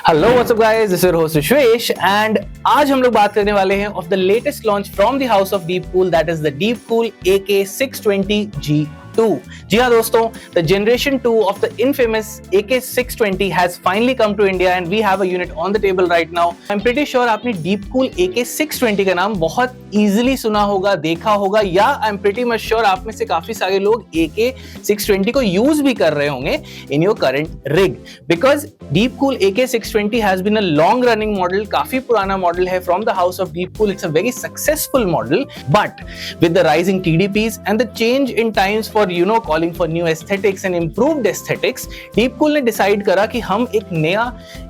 Hello what's up guys, this is your host Vishwesh and आज हम लोग बात करने वाले हैं of the latest launch from the house of DeepCool, that is the DeepCool AK620G2। जी हाँ दोस्तों, the generation 2 of the infamous AK620 has finally come to India and we have a unit on the table right now. I'm pretty sure आपने डीपकूल AK620 का नाम बहुत easily सुना होगा, देखा होगा, या I'm pretty much sure आप में से काफी सारे लोग AK620 को यूज भी कर रहे होंगे in your current rig, because डीपकूल AK620 has been a long running model, काफी पुराना मॉडल है from the house of डीपकूल. It's a very successful model, but with the rising TDPs and the change in times for calling for new aesthetics and improved aesthetics, डीपकूल ने decide करा कि हम एक नया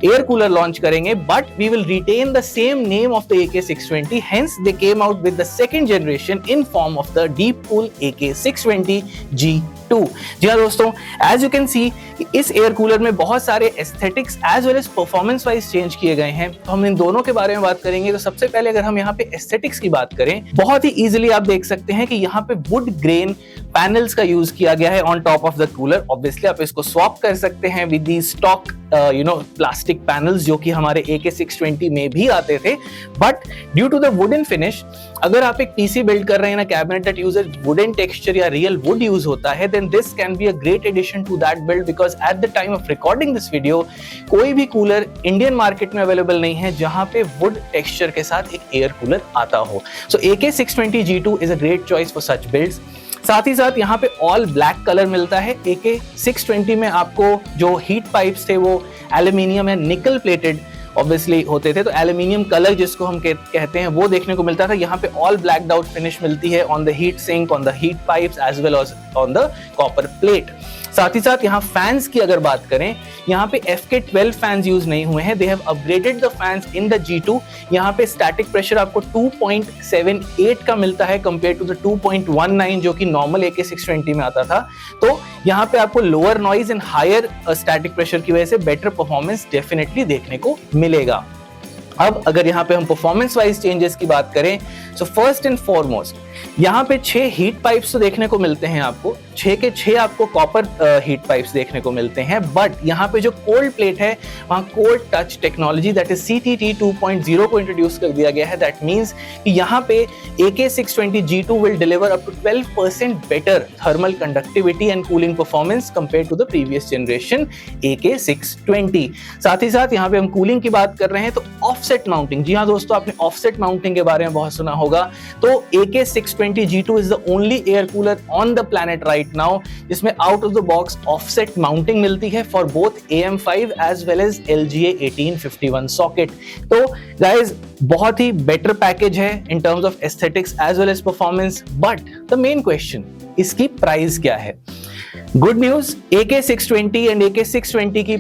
air cooler launch करेंगे, but we will retain the same name of the AK620. Hence they came out with the second generation in form of the DeepCool AK620G2. जी हाँ दोस्तों, as you can see इस air cooler में बहुत सारे aesthetics as well as performance wise change किए गए हैं, तो हम इन दोनों के बारे में बात करेंगे. तो सबसे पहले अगर हम यहाँ पे एस्थेटिक्स की बात करें, बहुत ही इजीली आप देख सकते हैं कि यहाँ पे वुड ग्रेन पैनल्स का यूज किया गया है on top of the cooler. Obviously आप इसको स्वैप कर सकते हैं with the stock plastic panels जो कि हमारे AK620 में भी आते थे, but due to the wooden finish, अगर आप एक पीसी बिल्ड कर रहे हैं ना cabinet that uses wooden texture या रियल वुड यूज होता है, then this can be a great addition to that build, because at the time of recording this video कोई भी कूलर इंडियन मार्केट में अवेलेबल नहीं है जहां पे वुड टेक्सचर के साथ एक एयर कूलर आता हो. सो AK620G2 is a great choice for such builds. साथ ही साथ यहाँ पे ऑल ब्लैक कलर मिलता है. AK620 में आपको जो हीट पाइप्स थे वो एल्यूमिनियम एंड निकल प्लेटेड ऑब्वियसली होते थे, तो एल्यूमिनियम कलर जिसको हम कहते हैं वो देखने को मिलता था. यहाँ पे ऑल ब्लैक्ड आउट फिनिश मिलती है on the heat sink, on the heat pipes as well as on the copper plate. साथ ही साथ यहाँ फैंस की अगर बात करें, यहाँ पे FK12 फैंस यूज नहीं हुए हैं. They have upgraded the fans in the G2. यहाँ पे स्टैटिक प्रेशर आपको 2.78 का मिलता है कंपेयर टू द 2.19 जो कि नॉर्मल AK620 में आता था. तो यहाँ पे आपको lower noise and higher static pressure की वजह से बेटर परफॉर्मेंस डेफिनेटली देखने को मिलेगा. अब अगर यहाँ पे हम परफॉर्मेंस वाइज चेंजेस की बात करें, सो फर्स्ट एंड फॉरमोस्ट यहाँ पे 6 हीट पाइप्स तो देखने को मिलते हैं आपको, 6 के 6 आपको कॉपर हीट पाइप्स देखने को मिलते हैं, बट यहाँ पे जो कोल्ड प्लेट है वहाँ cold touch technology that is CTT 2.0 को इंट्रोड्यूस कर दिया गया है. दैट मीन्स कि यहाँ पे AK620G2 will deliver up to 12% better thermal conductivity and cooling performance compare to the previous generation AK620. साथ ही साथ यहाँ पे हम कूलिंग की बात कर रहे हैं तो ऑफसेट माउंटिंग. जी हाँ दोस्तों, आपने ऑफसेट माउंटिंग के बारे में बहुत सुना होगा. तो AK620G2 is the only air cooler on the planet right now जिसमें out of the box offset mounting मिलती है for both AM5 as well as LGA 1851 socket. तो guys, बहुत ही better package है in terms of aesthetics as well as performance, but the main question, इसकी price क्या है? Good news, AK620 and AK620 की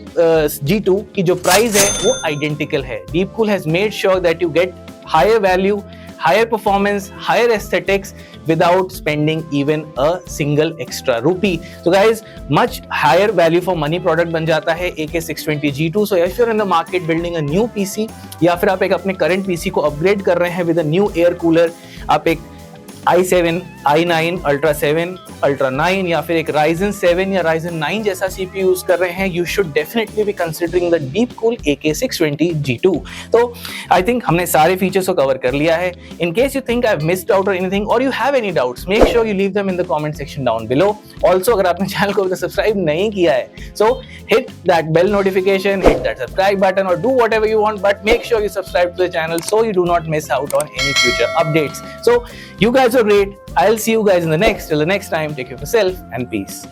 G2 की जो प्राइस है वो आइडेंटिकल है. DeepCool has made sure that you get higher value, higher performance, higher aesthetics without spending even a single extra rupee. So guys, much higher value for money product बन जाता है AK620G2. So if you're in the market building a new PC या फिर आप एक अपने current PC को upgrade कर रहे हैं with a new air cooler, आप एक i7, i9, Ultra 7, Ultra 9 या फिर एक Ryzen 7 या Ryzen 9 जैसा CPU यूज कर रहे हैं, you should definitely be considering the DeepCool AK620G2. तो I think हमने सारे फीचर्स को कवर कर लिया है. In case you think I've missed out or anything or you have any doubts, make sure you leave them in the comment section down below. Also अगर आपने channel को subscribe नहीं किया है, so hit that bell notification, hit that subscribe button or do whatever you want, but make sure you subscribe to the channel so you do not miss out on any future updates. So you guys are great. I'll see you guys in the next. Till the next time, take care of yourself and peace.